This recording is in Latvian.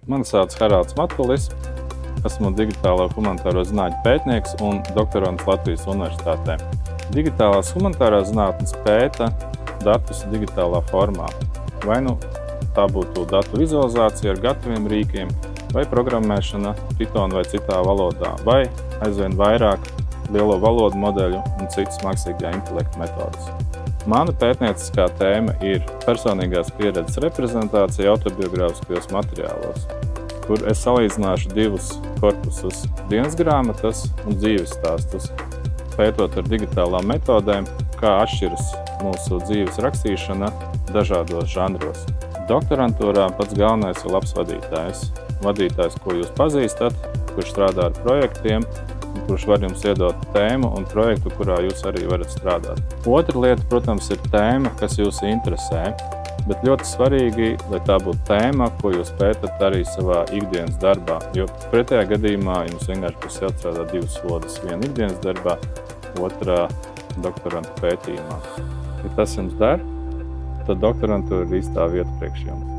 Mani sauc Haralds Matkulis, esmu digitālo humanitāro zinātņu pētnieks un doktorants Latvijas Universitātē. Digitālās humanitārās zinātnes pēta datus digitālā formā. Vai nu tā būtu datu vizualizācija ar gataviem rīkiem, vai programmēšana Python vai citā valodā, vai aizvien vairāk lielo valodu modeļu un citas mākslīgā intelekta metodas. Mana pētnieciskā tēma ir personīgās pieredzes reprezentācija autobiogrāfiskajos materiālos, kur es salīdzināšu divus korpusus – dienas grāmatas un dzīves stāstus, pētot ar digitālām metodēm, kā atšķiras mūsu dzīves rakstīšana dažādos žanros. Doktorantūrā pats galvenais ir labs vadītājs. Vadītājs, ko jūs pazīstat, kurš strādā ar projektiem, kurš var jums iedot tēmu un projektu, kurā jūs arī varat strādāt. Otra lieta, protams, ir tēma, kas jūs interesē, bet ļoti svarīgi, lai tā būtu tēma, ko jūs pētat arī savā ikdienas darbā, jo pretējā gadījumā jums vienkārši būs jāatstrādā divas slodes, viena ikdienas darbā, otrā doktoranta pētījumā. Ja tas jums der, tad doktorantūra ir īstā vieta priekš jums.